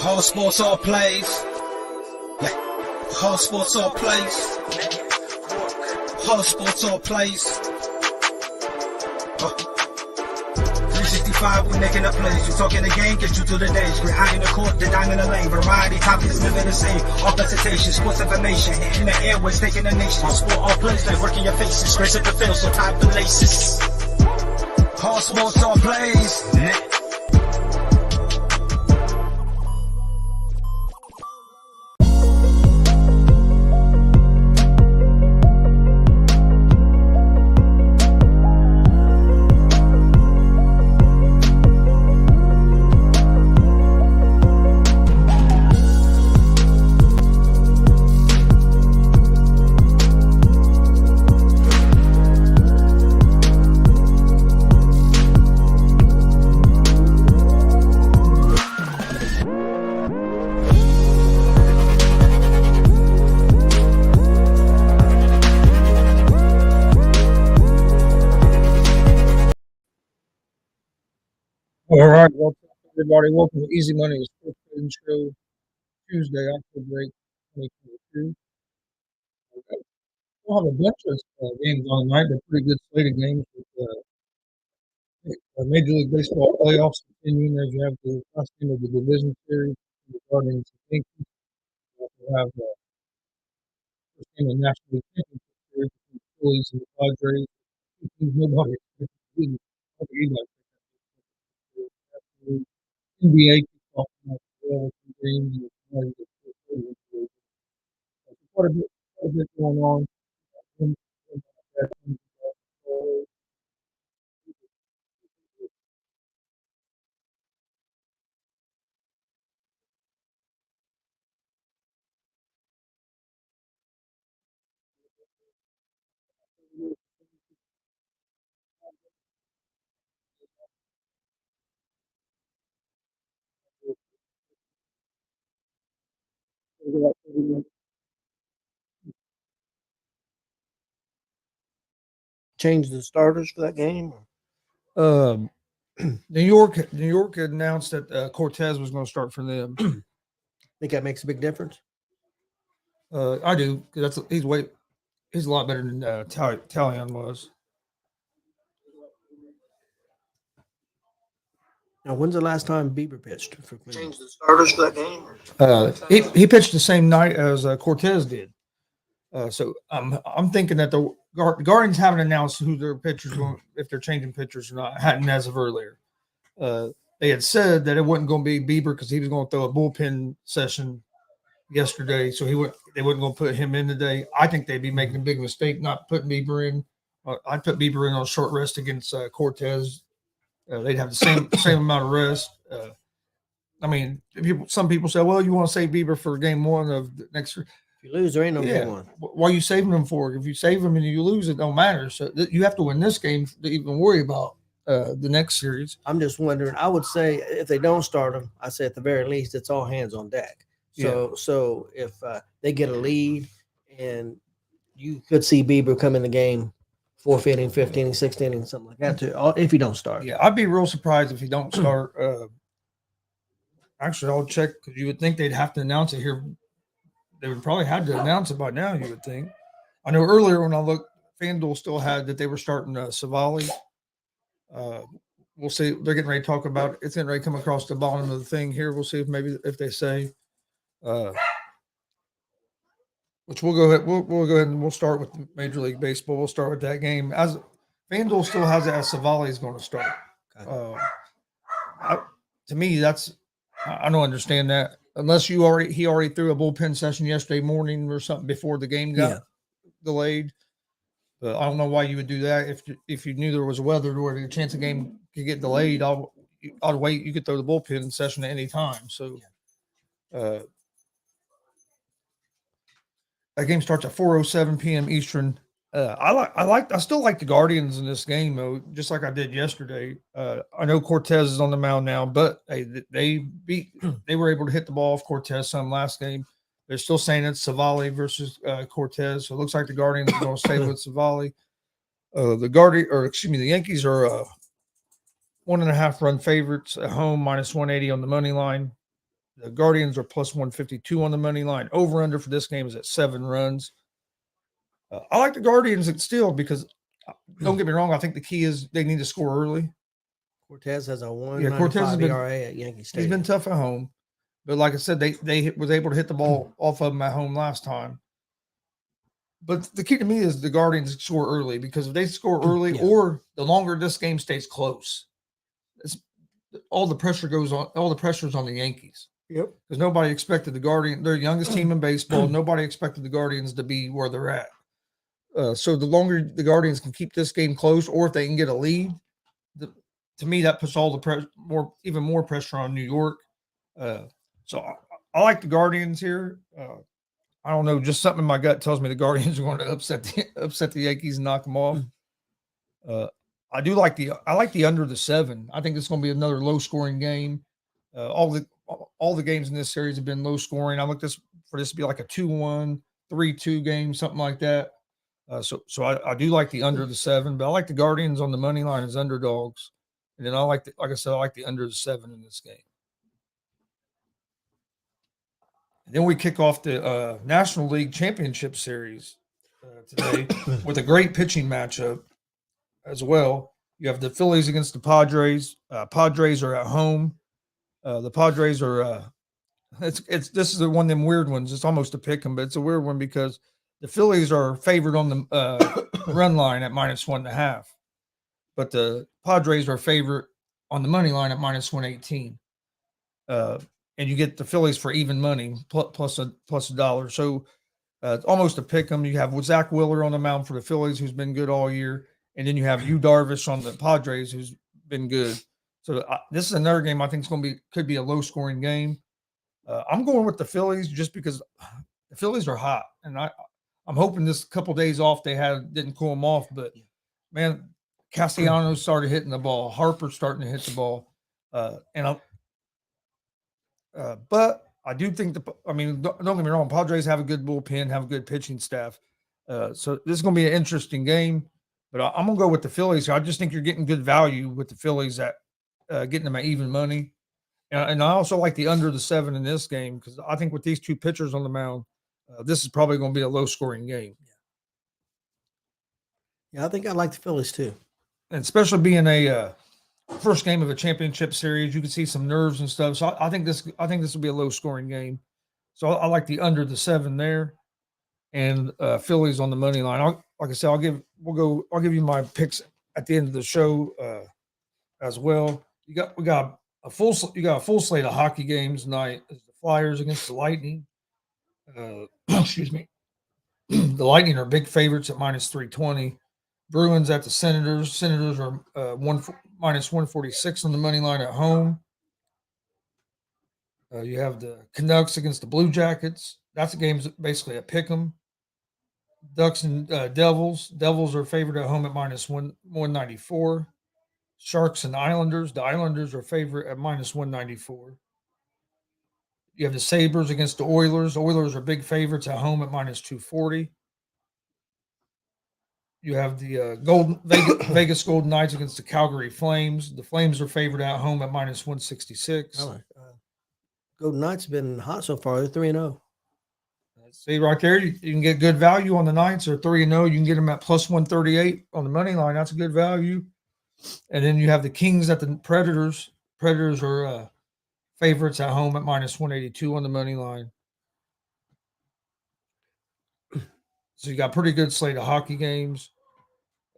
All sports, all plays. Yeah. All sports, all plays. All sports, all plays. 365, we making a plays. You talking the game, get you to the days. We're high in the court, the dime in the lane. Variety topics, living the same. All presentation, sports information. In the airways, taking the nation. All sport, all plays, like working your faces. Grace at the field, so tie the laces. All sports, all plays. Yeah. All right, welcome everybody. Welcome to Easy Money Sports Betting Show, Tuesday, October 8th, 2022. We'll have a bunch of games on tonight. They're pretty good slate of games with Major League Baseball playoffs continuing as you have the last game of the division series, the Guardians and Yankees. We'll have the first game of the National League Championship series between the Phillies and the Padres. Two teams nobody expected to win. NBA kicks off tonight as well with some games and quite a bit going on. Change the starters for that game? New York announced that Cortez was going to start for them. Think that makes a big difference? I do, because he's a lot better than Talion was. Now, when's the last time Bieber pitched for Quinn? Change the starters for that game? He pitched the same night as Cortez did. So I'm thinking that the Guardians haven't announced who their pitchers going, if they're changing pitchers or not. Hadn't as of earlier. They had said that it wasn't going to be Bieber because he was going to throw a bullpen session yesterday, so they wasn't going to put him in today. I think they'd be making a big mistake not putting Bieber in. I'd put Bieber in on short rest against Cortez. They'd have the same amount of rest. I mean, some people say, well, you want to save Bieber for game one of the next year. If you lose, there ain't no game one. Why are you saving them for? If you save them and you lose, it don't matter. So you have to win this game to even worry about the next series. I'm just wondering. I would say if they don't start him, I say at the very least it's all hands on deck. So if they get a lead, and you could see Bieber come in the game 4th inning, 5th inning, 6th inning, something like that too. If you don't start, yeah, I'd be real surprised if you don't start. Actually, I'll check because you would think they'd have to announce it here. They would probably have to announce it by now. You would think. I know earlier when I looked, FanDuel still had that they were starting Savali. We'll see. They're getting ready to talk about it. It's getting ready to come across the bottom of the thing here. We'll see if they say. Which we'll go ahead. We'll go ahead and we'll start with Major League Baseball. We'll start with that game. As FanDuel still has it as Savali is going to start. To me, I don't understand that unless he already threw a bullpen session yesterday morning or something before the game got delayed. But I don't know why you would do that if you knew there was weather or the chance the game could get delayed. I'd wait. You could throw the bullpen session at any time. So. That game starts at 4:07 p.m. Eastern. I still like the Guardians in this game though, just like I did yesterday. I know Cortez is on the mound now, but they were able to hit the ball off Cortez some last game. They're still saying it's Savali versus Cortez, so it looks like the Guardians are going to stay with Savali. The Yankees are 1.5 run favorites at home, -180 on the money line. The Guardians are plus 152 on the money line. Over under for this game is at 7 runs. I like the Guardians still because don't get me wrong. I think the key is they need to score early. Cortez has a Cortez has 1.95 been- ERA at Yankee He's Stadium. been tough at home, but like I said, they was able to hit the ball off of him at home last time. But the key to me is the Guardians score early because if they score early, Yeah. or the longer this game stays close, all the pressure goes on. All the pressure's on the Yankees. Yep. Because nobody expected the Guardians, their youngest team in baseball, nobody expected the Guardians to be where they're at. So the longer the Guardians can keep this game close, or if they can get a lead, to me that puts all the even more pressure on New York. So I like the Guardians here. I don't know, just something in my gut tells me the Guardians are going to upset the Yankees and knock them off. I like the under the 7. I think it's going to be another low scoring game. All the games in this series have been low scoring. I look for this to be like a 2-1, 3-2 game, something like that. So I do like the under the 7, but I like the Guardians on the money line as underdogs. And then like I said, I like the under the 7 in this game. And then we kick off the National League Championship Series today with a great pitching matchup as well. You have the Phillies against the Padres. Padres are at home. The Padres are this is one of them weird ones. It's almost a pick 'em, but it's a weird one because the Phillies are favored on the run line at -1.5, but the Padres are favored on the money line at -118. And you get the Phillies for even money plus a dollar. So it's almost a pick 'em. You have Zach Wheeler on the mound for the Phillies, who's been good all year, and then you have Yu Darvish on the Padres, who's been good. So this is another game I think could be a low scoring game. I'm going with the Phillies just because the Phillies are hot, and I'm hoping this couple days off they had didn't cool them off. But man, Castellanos started hitting the ball, Harper's starting to hit the ball, but I do think don't get me wrong, Padres have a good bullpen, have a good pitching staff, so this is going to be an interesting game. But I'm going to go with the Phillies. I just think you're getting good value with the Phillies at getting them at even money. And I also like the under the 7 in this game because I think with these two pitchers on the mound, this is probably going to be a low-scoring game. Yeah, I think I like the Phillies too. And especially being a first game of a championship series, you can see some nerves and stuff. So I think this will be a low-scoring game. So I like the under the 7 there, and Phillies on the money line. Like I said, I'll give you my picks at the end of the show as well. We got a full slate of hockey games tonight. The Flyers against the Lightning. Excuse me. The Lightning are big favorites at -320. Bruins at the Senators. Senators are -146 on the money line at home. You have the Canucks against the Blue Jackets. That's a game's basically a pick 'em. Ducks and Devils. Devils are favored at home at -194. Sharks and Islanders. The Islanders are favorite at -194. You have the Sabres against the Oilers. Oilers are big favorites at home at -240. You have the Vegas Golden Knights against the Calgary Flames. The Flames are favored at home at -166. Golden Knights have been hot so far. They're 3-0. See right there, you can get good value on the Knights. They're 3-0. You can get them at +138 on the money line. That's a good value. And then you have the Kings at the Predators. Predators are favorites at home at -182 on the money line. So you got a pretty good slate of hockey games.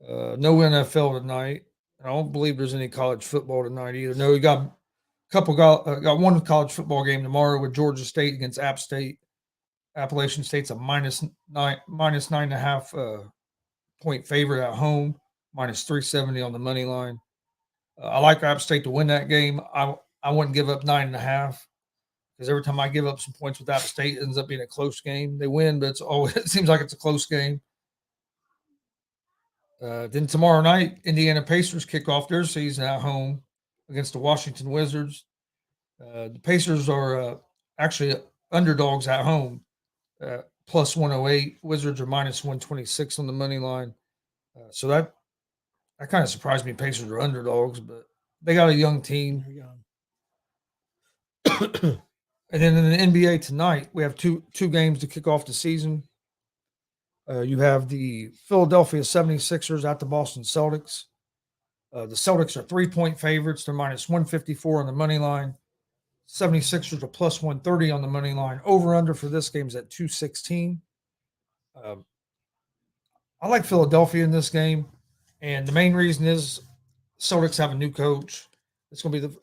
No NFL tonight. I don't believe there's any college football tonight either. No, you got got one college football game tomorrow with Georgia State against App State. Appalachian State's a -9.5 point favorite at home, -370 on the money line. I like App State to win that game. I wouldn't give up 9.5 because every time I give up some points with App State, it ends up being a close game. They win, but it seems like it's a close game. Then tomorrow night, Indiana Pacers kick off their season at home against the Washington Wizards. The Pacers are actually underdogs at home, +108. Wizards are -126 on the money line. So that kind of surprised me. Pacers are underdogs, but they got a young team. And then in the NBA tonight, we have two games to kick off the season. You have the Philadelphia 76ers at the Boston Celtics. The Celtics are 3-point favorites. They're minus 154 on the money line. 76ers are plus 130 on the money line. Over-under for this game is at 216. I like Philadelphia in this game, and the main reason is Celtics have a new coach. It's going to be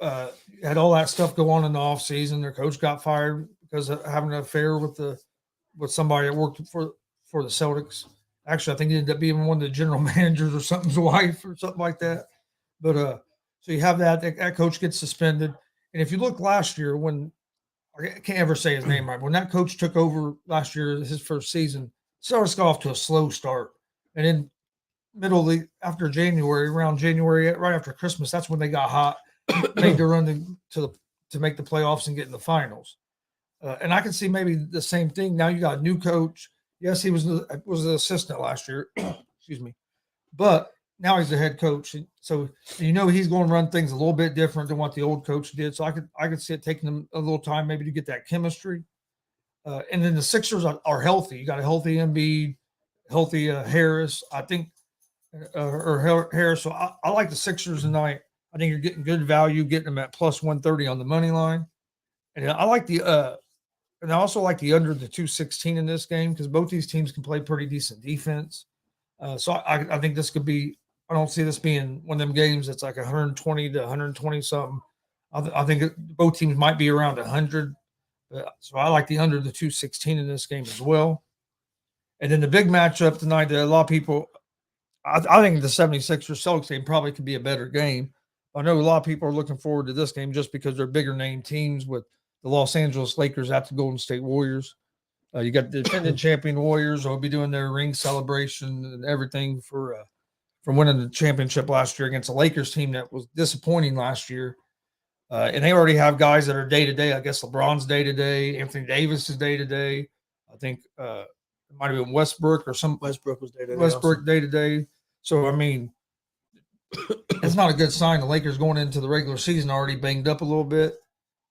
had all that stuff go on in the offseason. Their coach got fired because of having an affair with somebody that worked for the Celtics. Actually, I think he ended up being one of the general managers or something's wife or something like that. But so you have that coach gets suspended. And if you look last year, when I can't ever say his name right, when that coach took over last year, his first season, Celtics got off to a slow start. And then after January, around January, right after Christmas, that's when they got hot, made the run to make the playoffs and get in the finals. And I can see maybe the same thing. Now you got a new coach. Yes, he was the assistant last year. Excuse me. But now he's the head coach. So he's going to run things a little bit different than what the old coach did. So I could see it taking them a little time maybe to get that chemistry. And then the Sixers are healthy. You got a healthy Embiid, healthy Harris, I think, or Harris. So I like the Sixers tonight. I think you're getting good value, getting them at plus 130 on the money line. And I like and I also like the under the 216 in this game because both these teams can play pretty decent defense. So I think this could be. I don't see this being one of them games that's like 120 to 120 something. I think both teams might be around 100. So I like the under the 216 in this game as well. And then the big matchup tonight that a lot of people, I think the 76ers Celtics game probably could be a better game. I know a lot of people are looking forward to this game just because they're bigger name teams with the Los Angeles Lakers at the Golden State Warriors. You got the defending champion Warriors who will be doing their ring celebration and everything from winning the championship last year against a Lakers team that was disappointing last year. And they already have guys that are day-to-day. I guess LeBron's day-to-day. Anthony Davis is day-to-day. I think it might have been Westbrook or some – Westbrook was day-to-day. Westbrook day-to-day. So, I mean, it's not a good sign. The Lakers going into the regular season already banged up a little bit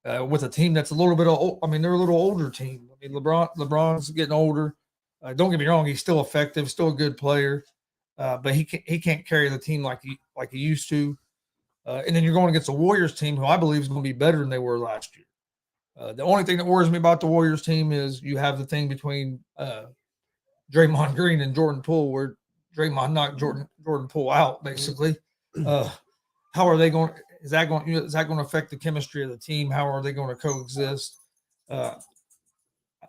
with a team that's a little bit – they're a little older team. I mean, LeBron's getting older. Don't get me wrong. He's still effective, still a good player. But he can't carry the team like he used to. And then you're going against a Warriors team who I believe is going to be better than they were last year. The only thing that worries me about the Warriors team is you have the thing between Draymond Green and Jordan Poole where Draymond knocked Jordan Poole out, basically. How are they going? Is that going to affect the chemistry of the team? How are they going to coexist?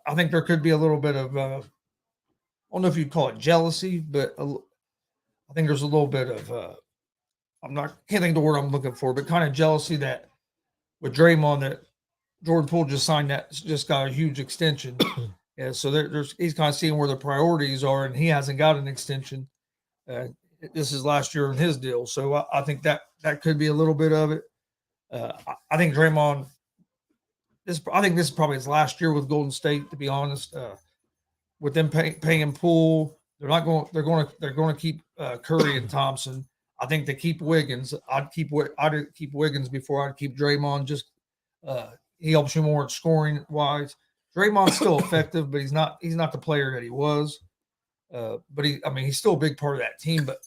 I think there could be a little bit of I don't know if you'd call it jealousy, but I think there's a little bit of can't think of the word I'm looking for, but kind of jealousy that with Draymond that Jordan Poole just got a huge extension. Yeah, so he's kind of seeing where the priorities are, and he hasn't got an extension. This is last year in his deal, so I think that could be a little bit of it. I think Draymond. I think this is probably his last year with Golden State, to be honest. With them paying Poole, they're going to keep Curry and Thompson. I think they keep Wiggins. I'd keep Wiggins before I'd keep Draymond. Just he helps you more scoring wise. Draymond's still effective, but he's not the player that he was. But he's still a big part of that team. But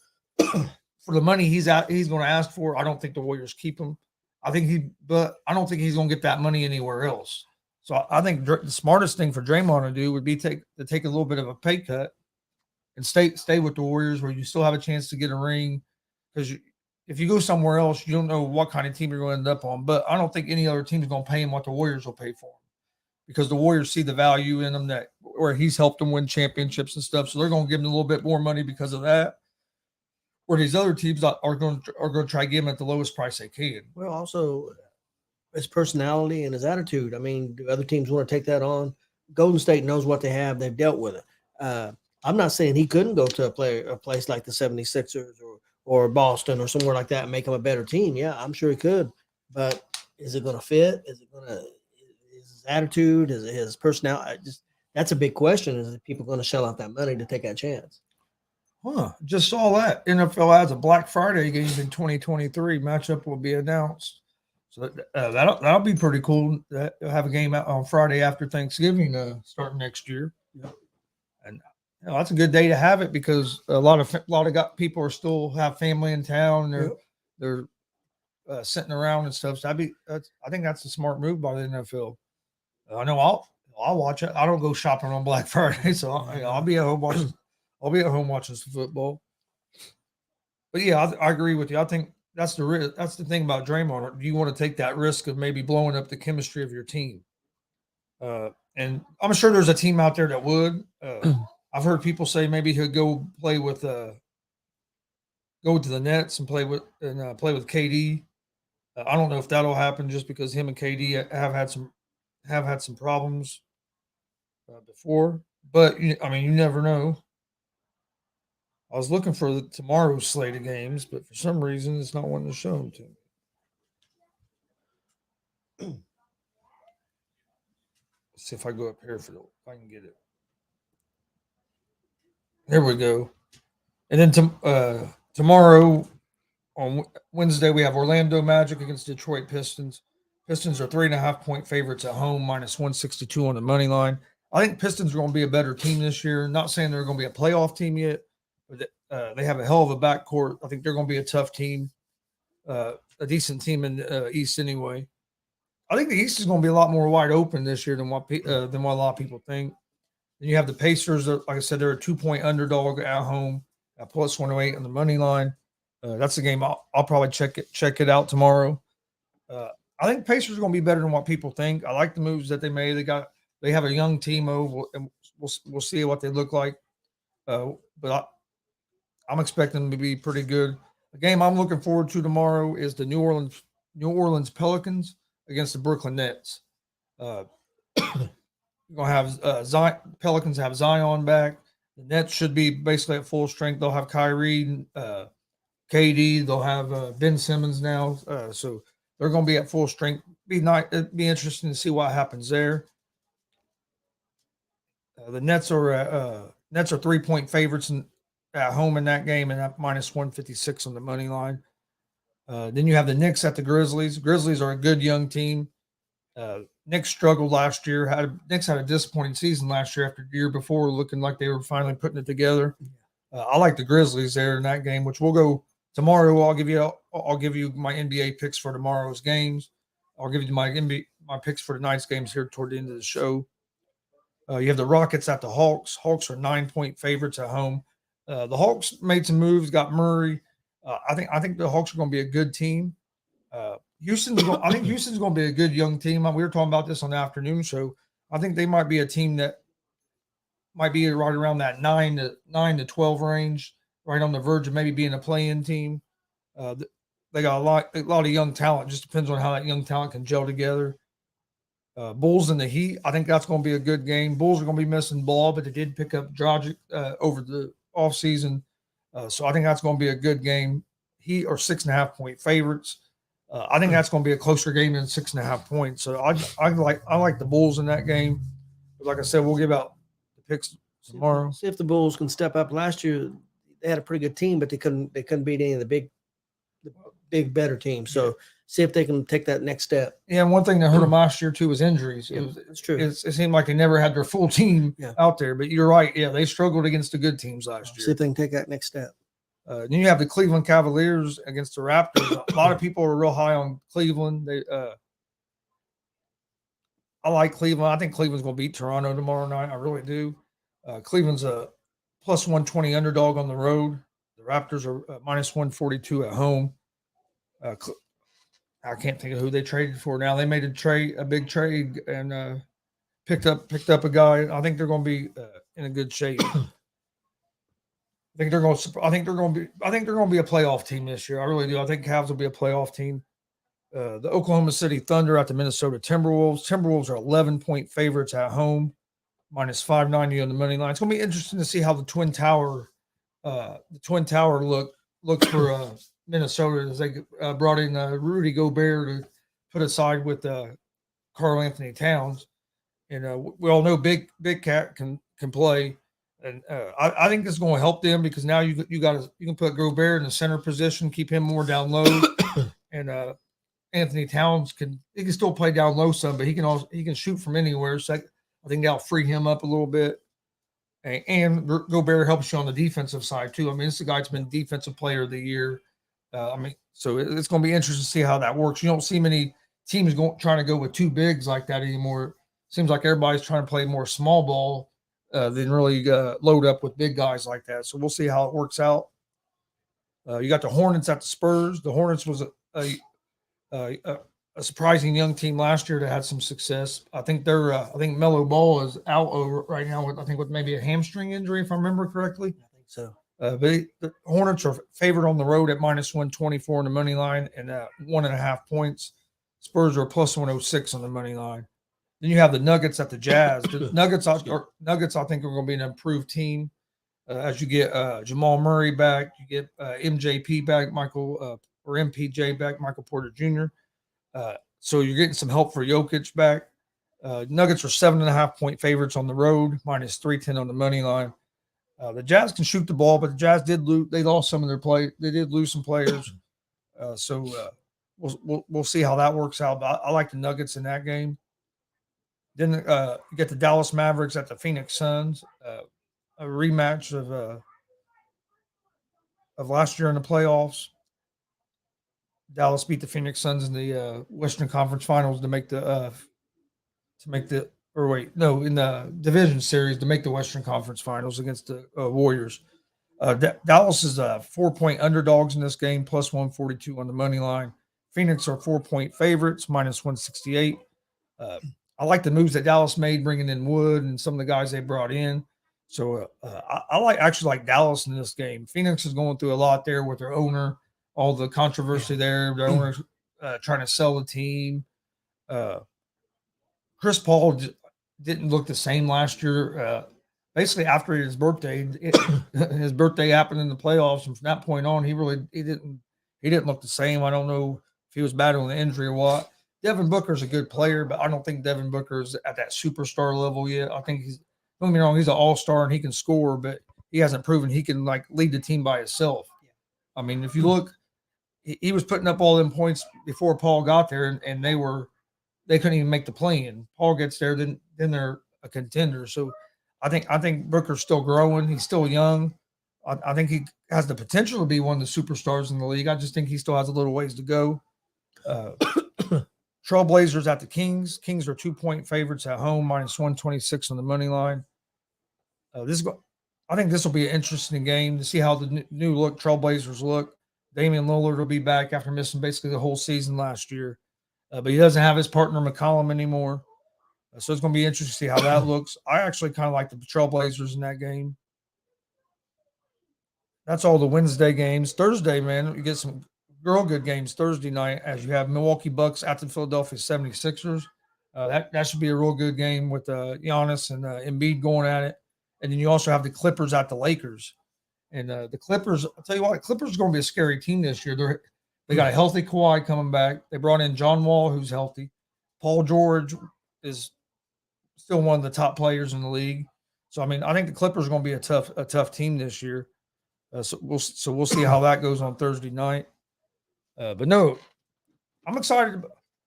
for the money he's going to ask for, I don't think the Warriors keep him. But I don't think he's going to get that money anywhere else. So I think the smartest thing for Draymond to do would be to take a little bit of a pay cut and stay with the Warriors where you still have a chance to get a ring. Because if you go somewhere else, you don't know what kind of team you're going to end up on. But I don't think any other team is going to pay him what the Warriors will pay for him. Because the Warriors see the value in him where he's helped them win championships and stuff. So they're going to give him a little bit more money because of that. Where these other teams are going to try to give him at the lowest price they can. Well, also his personality and his attitude. I mean, do other teams want to take that on? Golden State knows what they have. They've dealt with it. I'm not saying he couldn't go to a place like the 76ers or Boston or somewhere like that and make him a better team. Yeah, I'm sure he could. But is it going to fit? Is his attitude, his personality? That's a big question. Is people going to shell out that money to take that chance? Just saw that. NFL has a Black Friday game in 2023. Matchup will be announced. So that'll be pretty cool. They'll have a game out on Friday after Thanksgiving, starting next year. Yeah. And that's a good day to have it because a lot of people are still have family in town. They're sitting around and stuff. So I think that's a smart move by the NFL. I know I'll watch it. I don't go shopping on Black Friday, so I'll be at home watching. I'll be at home watching some football. But yeah, I agree with you. I think that's the thing about Draymond. Do you want to take that risk of maybe blowing up the chemistry of your team? And I'm sure there's a team out there that would. I've heard people say maybe he'll go play with go to the Nets and play with KD. I don't know if that'll happen just because him and KD have had some problems before. But I mean, you never know. I was looking for tomorrow's slate of games, but for some reason, it's not wanting to show them to me. Let's see if I go up here if I can get it. There we go. And then tomorrow on Wednesday, we have Orlando Magic against Detroit Pistons. Pistons are 3.5-point favorites at home, minus 162 on the money line. I think Pistons are going to be a better team this year. Not saying they're going to be a playoff team yet, but they have a hell of a backcourt. I think they're going to be a tough team, a decent team in the East anyway. I think the East is going to be a lot more wide open this year than what a lot of people think. Then you have the Pacers. Like I said, they're a 2-point underdog at home, at plus 108 on the money line. That's a game I'll probably check it out tomorrow. I think Pacers are going to be better than what people think. I like the moves that they made. They have a young team over, and we'll see what they look like. But I'm expecting them to be pretty good. The game I'm looking forward to tomorrow is the New Orleans Pelicans against the Brooklyn Nets. You're gonna have Pelicans have Zion back. The Nets should be basically at full strength. They'll have Kyrie, KD. They'll have Ben Simmons now, so they're going to be at full strength. It'd be interesting to see what happens there. The Nets are 3-point favorites at home in that game, and at minus 156 on the money line. Then you have the Knicks at the Grizzlies. Grizzlies are a good young team. Knicks struggled last year. Knicks had a disappointing season last year after the year before, looking like they were finally putting it together. I like the Grizzlies there in that game, which we'll go tomorrow. I'll give you my NBA picks for tomorrow's games. I'll give you my picks for tonight's games here toward the end of the show. You have the Rockets at the Hawks. Hawks are 9-point favorites at home. The Hawks made some moves, got Murray. I think the Hawks are going to be a good team. I think Houston's going to be a good young team. We were talking about this on the afternoon show. I think they might be a team that might be right around that 9 to 12 range, right on the verge of maybe being a play-in team. They got a lot of young talent. Just depends on how that young talent can gel together. Bulls and the Heat, I think that's going to be a good game. Bulls are going to be missing Ball, but they did pick up Dragic over the offseason. So I think that's going to be a good game. Heat are 6.5-point favorites. I think that's going to be a closer game than 6.5 points. So I like the Bulls in that game. But like I said, we'll give out the picks tomorrow. See if the Bulls can step up. Last year they had a pretty good team, but they couldn't beat any of the big better teams. So see if they can take that next step. Yeah, and one thing that hurt them last year too was injuries. It's true. It seemed like they never had their full team out there. But you're right. Yeah, they struggled against the good teams last year. See if they can take that next step. Then you have the Cleveland Cavaliers against the Raptors. A lot of people are real high on Cleveland. I like Cleveland. I think Cleveland's going to beat Toronto tomorrow night. I really do. Cleveland's a plus 120 underdog on the road. The Raptors are minus 142 at home. I can't think of who they traded for now. They made a big trade, and picked up a guy. I think they're going to be in a good shape. I think they're going to be a playoff team this year. I really do. I think Cavs will be a playoff team. The Oklahoma City Thunder at the Minnesota Timberwolves. Timberwolves are 11-point favorites at home, minus 590 on the money line. It's going to be interesting to see how the Twin Tower looks for Minnesota as they brought in Rudy Gobert to put aside with Karl Anthony Towns, and we all know Big Cat can play. And I think this is going to help them because now you can put Gobert in the center position, keep him more down low, and Anthony Towns can still play down low some, but he can shoot from anywhere. So I think that'll free him up a little bit. And Gobert helps you on the defensive side too. I mean, this is a guy that's been defensive player of the year. So it's going to be interesting to see how that works. You don't see many teams trying to go with two bigs like that anymore. Seems like everybody's trying to play more small ball than really load up with big guys like that. So we'll see how it works out. You got the Hornets at the Spurs. The Hornets was a surprising young team last year that had some success. I think I think Melo Ball is out right now with maybe a hamstring injury, if I remember correctly. I think so. But the Hornets are favored on the road at -124 on the money line and 1.5 points. Spurs are +106 on the money line. Then you have the Nuggets at the Jazz. The Nuggets, I think, are going to be an improved team as you get Jamal Murray back, you get MJP back, or MPJ back, Michael Porter Jr. So you're getting some help for Jokic back. Nuggets are 7.5-point favorites on the road, -310 on the money line. The Jazz can shoot the ball, but the Jazz did lose. They lost some of their play. They did lose some players. So we'll see how that works out. But I like the Nuggets in that game. Then you get the Dallas Mavericks at the Phoenix Suns, a rematch of last year in the playoffs. Dallas beat the Phoenix Suns in the Western Conference Finals in the division series to make the Western Conference Finals against the Warriors. Dallas is 4-point underdogs in this game, +142 on the money line. Phoenix are 4-point favorites, -168. I like the moves that Dallas made, bringing in Wood and some of the guys they brought in. So I actually like Dallas in this game. Phoenix is going through a lot there with their owner, all the controversy there. Their owner's trying to sell the team. Chris Paul didn't look the same last year. Basically, after his birthday, his birthday happened in the playoffs, and from that point on, he didn't look the same. I don't know if he was battling an injury or what. Devin Booker's a good player, but I don't think Devin Booker's at that superstar level yet. I think don't get me wrong, he's an all-star and he can score, but he hasn't proven he can lead the team by himself. I mean, if you look, he was putting up all them points before Paul got there, and they couldn't even make the play-in. Paul gets there, then they're a contender. So I think Booker's still growing. He's still young. I think he has the potential to be one of the superstars in the league. I just think he still has a little ways to go. Trailblazers at the Kings. Kings are 2-point favorites at home, -126 on the money line. I think this will be an interesting game to see how the new look Trailblazers look. Damian Lillard will be back after missing basically the whole season last year, but he doesn't have his partner McCollum anymore. So it's going to be interesting to see how that looks. I actually kind of like the Trailblazers in that game. That's all the Wednesday games. Thursday, man, you get some real good games Thursday night as you have Milwaukee Bucks at the Philadelphia 76ers. That should be a real good game with Giannis and Embiid going at it. And then you also have the Clippers at the Lakers. And the Clippers, I'll tell you what, Clippers are going to be a scary team this year. They got a healthy Kawhi coming back. They brought in John Wall, who's healthy. Paul George is still one of the top players in the league. So, I mean, I think the Clippers are going to be a tough team this year. So we'll see how that goes on Thursday night. But no, I'm excited.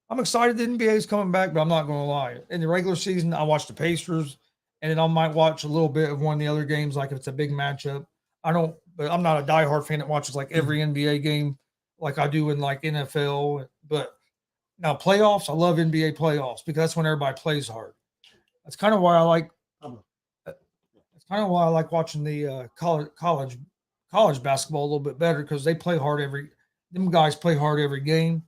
I'm excited the NBA is coming back, but I'm not going to lie. In the regular season, I watch the Pacers, and then I might watch a little bit of one of the other games, like if it's a big matchup. But I'm not a diehard fan that watches like every NBA game like I do in like NFL. But now playoffs, I love NBA playoffs because that's when everybody plays hard. That's kind of why I like. That's kind of why I like watching the college basketball a little bit better because they play hard them guys play hard every game.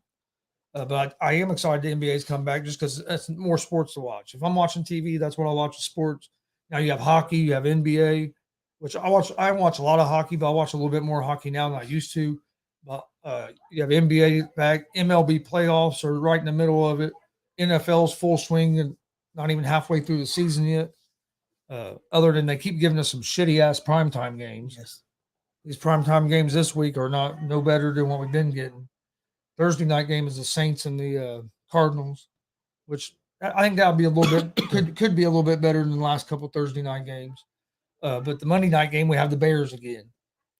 But I am excited the NBA's come back just because it's more sports to watch. If I'm watching TV, that's what I watch with sports. Now you have hockey, you have NBA, which I watch. I watch a lot of hockey, but I watch a little bit more hockey now than I used to. But you have NBA back, MLB playoffs are right in the middle of it. NFL's full swing and not even halfway through the season yet. Other than they keep giving us some shitty ass primetime games. Yes. These primetime games this week are no better than what we've been getting. Thursday night game is the Saints and the Cardinals, which I think that'll be a little bit could be a little bit better than the last couple Thursday night games. But the Monday night game we have the Bears again.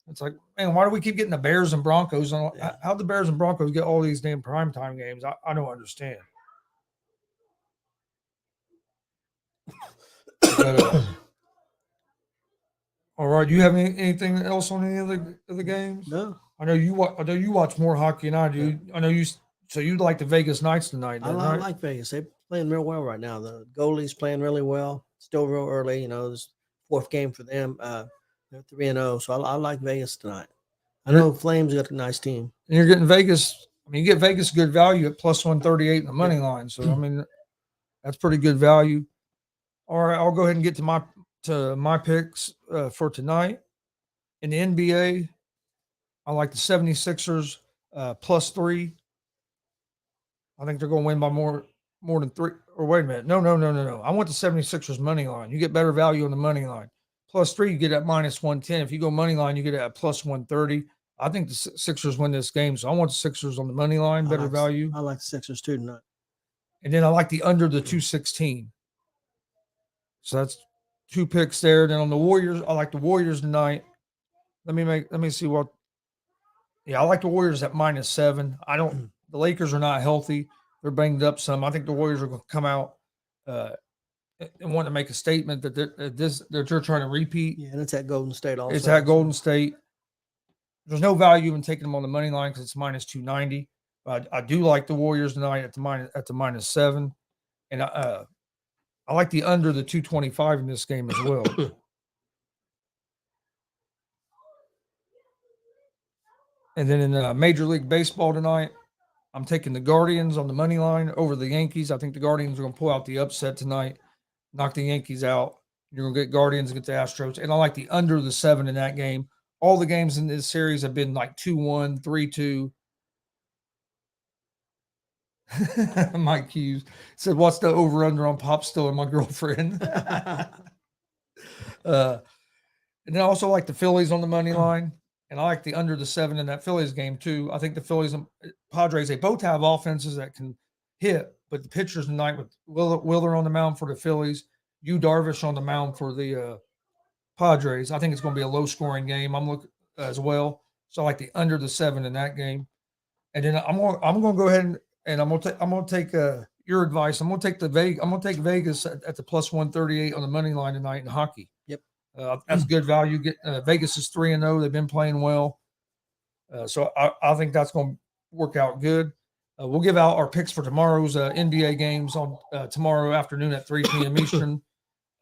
It's like, man, why do we keep getting the Bears and Broncos? And Yeah. how the Bears and Broncos get all these damn primetime games? I don't understand. But, all right, do you have anything else on any of the games? No, I know you watch more hockey than I do. I know you. So you like the Vegas Knights tonight? I Then, right? like Vegas. They're playing real well right now. The goalie's playing really well. Still real early. This fourth game for them. They're 3-0. So I like Vegas tonight. I know Flames got a nice team. And you're getting Vegas. I mean, you get Vegas good value at plus 138 in the money line. So I mean, that's pretty good value. All right, I'll go ahead and get to my picks for tonight. In the NBA, I like the 76ers +3. I think they're going to win by more than 3. Or wait a minute. No. I want the 76ers money line. You get better value on the money line. +3, you get at -110. If you go money line, you get at +130. I think the Sixers win this game, so I want the Sixers on the money line, better value. I like the Sixers too tonight. And then I like the under the 216. So that's 2 picks there. Then on the Warriors, I like the Warriors tonight. Let me see what. Yeah, I like the Warriors at -7. The Lakers are not healthy. They're banged up some. I think the Warriors are going to come out and want to make a statement that they're trying to repeat. Yeah, and it's at Golden State also. It's at Golden State. There's no value in taking them on the money line because it's -290. But I do like the Warriors tonight at the -7, and I like the under the 225 in this game as well. And then in Major League Baseball tonight, I'm taking the Guardians on the money line over the Yankees. I think the Guardians are going to pull out the upset tonight, knock the Yankees out. You're going to get Guardians against the Astros. And I like the under the 7 in that game. All the games in this series have been like 2-1, 3-2. Mike Hughes said, "What's the over/under on Pop Still and My Girlfriend?" And then I also like the Phillies on the money line, and I like the under the 7 in that Phillies game too. I think the Phillies and Padres, they both have offenses that can hit, but the pitchers tonight with Willer on the mound for the Phillies, Yu Darvish on the mound for the Padres. I think it's going to be a low-scoring game. I'm looking as well, so I like the under the 7 in that game. And then I'm going to go ahead and I'm going to take your advice. I'm going to take Vegas at the +138 on the money line tonight in hockey. Yep, that's good value. Vegas is 3-0. They've been playing well, so I think that's going to work out good. We'll give out our picks for tomorrow's NBA games on tomorrow afternoon at 3 p.m. Eastern.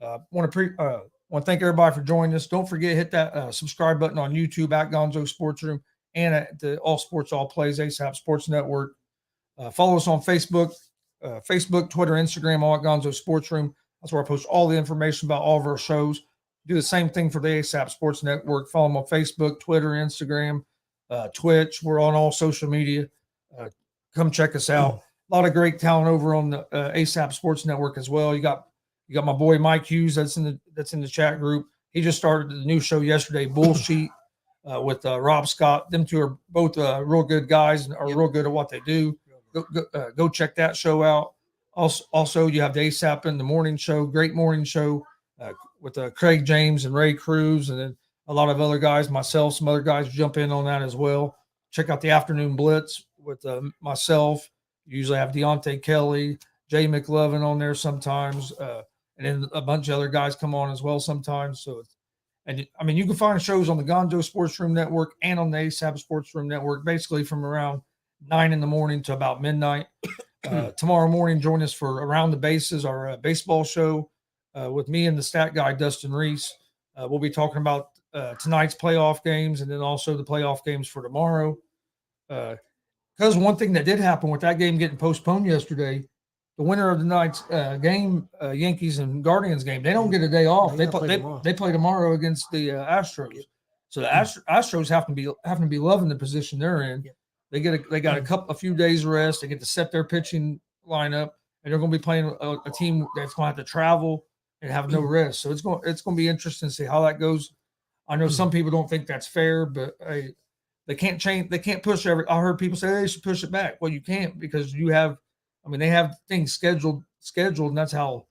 Want to thank everybody for joining us. Don't forget, hit that subscribe button on YouTube at Gonzo Sports Room and at the All Sports All Plays ASAP Sports Network. Follow us on Facebook, Twitter, Instagram, all at Gonzo Sports Room. That's where I post all the information about all of our shows. Do the same thing for the ASAP Sports Network. Follow them on Facebook, Twitter, Instagram, Twitch. We're on all social media. Come check us out. A lot of great talent over on the ASAP Sports Network as well. You got my boy Mike Hughes that's in the chat group. He just started the new show yesterday, Bullshit, with Rob Scott. Them two are both real good guys and are real good at what they do. Go check that show out. Also, you have the ASAP in the morning show, great morning show with Craig James and Ray Cruz, and then a lot of other guys, myself, some other guys jump in on that as well. Check out the Afternoon Blitz with myself. You usually have Deontay Kelly, Jay McLovin on there sometimes, and then a bunch of other guys come on as well sometimes. So, you can find shows on the Gonzo Sports Room Network and on the ASAP Sports Room Network, basically from around 9 in the morning to about midnight. Tomorrow morning, join us for Around the Bases, our baseball show with me and the stat guy, Dustin Reese. We'll be talking about tonight's playoff games and then also the playoff games for tomorrow. Because one thing that did happen with that game getting postponed yesterday, the winner of the night's game, Yankees and Guardians game, they don't get a day off. They play tomorrow against the Astros. Yep. So the Astros have to be loving the position they're in. Yep. They got a few days rest. They get to set their pitching lineup, and they're going to be playing a team that's going to have to travel and have no rest. So it's going to be interesting to see how that goes. I know some people don't think that's fair, but they can't change. They can't push I heard people say they should push it back. Well, you can't because they have things scheduled, and that's how.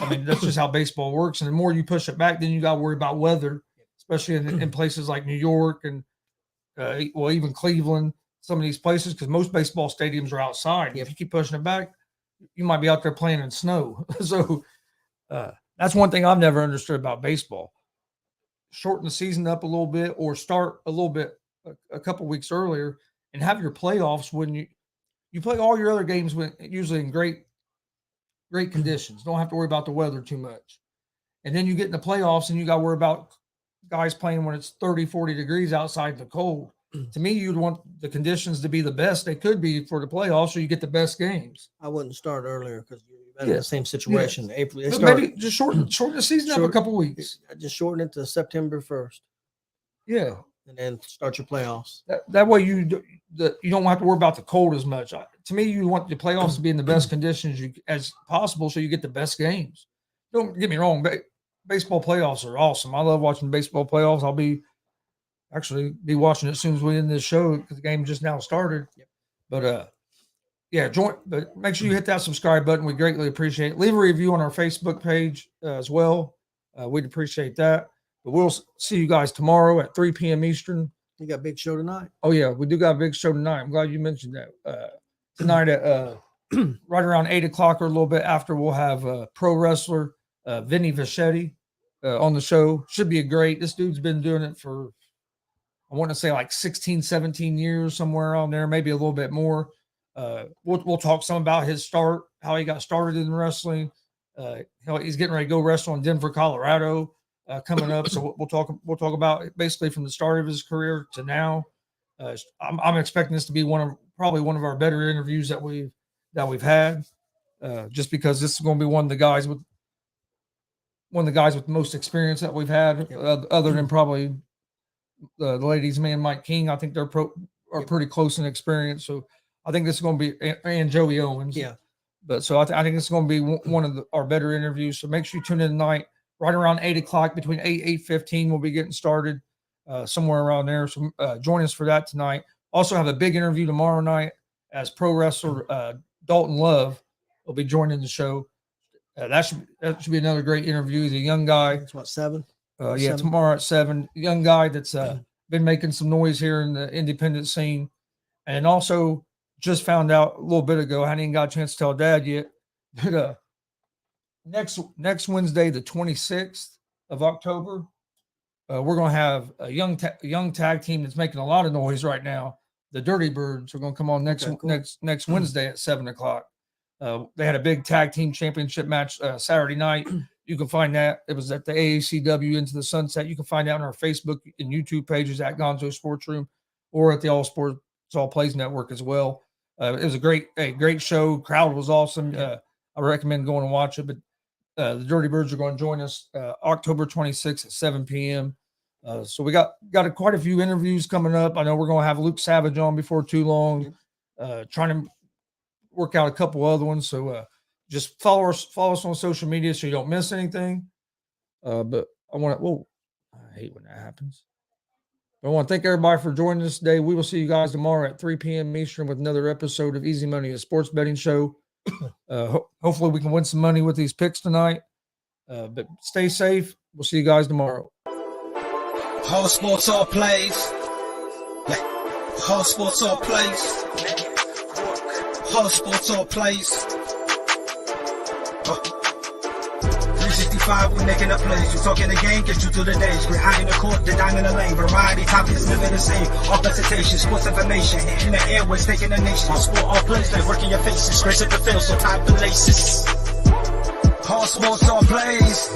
That's just how baseball works. And the more you push it back, then you got to worry about weather, especially in places like New York and even Cleveland, some of these places, because most baseball stadiums are outside. If you keep pushing it back, you might be out there playing in snow. So that's one thing I've never understood about baseball. Shorten the season up a little bit, or start a little bit a couple weeks earlier, and have your playoffs when you play all your other games usually in great conditions. Don't have to worry about the weather too much. And then you get in the playoffs and you got to worry about guys playing when it's 30, 40 degrees outside in the cold. To me, you'd want the conditions to be the best they could be for the playoffs, so you get the best games. I wouldn't start earlier because you're in the same situation. April. Maybe just shorten the season up a couple weeks. Just shorten it to September 1st. Yeah. And then start your playoffs. That way you don't have to worry about the cold as much. To me, you want the playoffs to be in the best conditions as possible, so you get the best games. Don't get me wrong, baseball playoffs are awesome. I love watching baseball playoffs. I'll be watching it as soon as we end this show because the game just now started. Yep. But but make sure you hit that subscribe button. We greatly appreciate it. Leave a review on our Facebook page as well. We'd appreciate that. But we'll see you guys tomorrow at 3 p.m. Eastern. You got a big show tonight. Oh yeah, we do got a big show tonight. I'm glad you mentioned that. Tonight at right around 8 o'clock or a little bit after, we'll have pro wrestler Vinny Vichetti on the show. Should be this dude's been doing it for, I want to say like 16, 17 years, somewhere around there, maybe a little bit more. We'll talk some about his start, how he got started in wrestling. He's getting ready to go wrestle in Denver, Colorado, coming up. So we'll talk about it basically from the start of his career to now. I'm expecting this to be probably one of our better interviews that we've had, just because this is going to be one of the guys with the most experience that we've had, other than probably the ladies' man Mike King. I think they're pretty close in experience. So I think this is going to be, and Joey Owens. Yeah. But so I think it's going to be one of our better interviews. So make sure you tune in tonight, right around 8 o'clock, between 8:15. We'll be getting started somewhere around there. So join us for that tonight. Also have a big interview tomorrow night as pro wrestler Dalton Love will be joining the show. That should be another great interview. He's a young guy. It's what, 7? 7? Tomorrow at 7. Young guy that's been making some noise here in the independent scene. And also just found out a little bit ago, I hadn't even got a chance to tell Dad yet, but next Wednesday, the 26th of October, we're going to have a young tag team that's making a lot of noise right now. The Dirty Birds are going to come on next Wednesday at 7 o'clock. They had a big tag team championship match Saturday night. You can find that. It was at the AACW Into the Sunset. You can find out on our Facebook and YouTube pages at GonzoSportsRoom or at the All Sports All Plays Network as well. It was a great show. Crowd was awesome. I recommend going and watch it. But the Dirty Birds are going to join us October 26th at 7 p.m. So we got quite a few interviews coming up. I know we're going to have Luke Savage on before too long, trying to work out a couple other ones. So just follow us on social media so you don't miss anything. But I hate when that happens. I want to thank everybody for joining us today. We will see you guys tomorrow at 3 p.m. Eastern with another episode of Easy Money, a sports betting show. Hopefully we can win some money with these picks tonight. But stay safe. We'll see you guys tomorrow. All sports, all plays. All sports, all plays. All sports, all plays. 365, we making a plays. You talking the game, get you through the days. We're high in the court, the dime in the lane. Variety topics, living the same. All presentation, sports information. In the airways, taking the nation. All sport, all plays, like working your faces. Grace at the field, so tie the laces. All sports, all plays.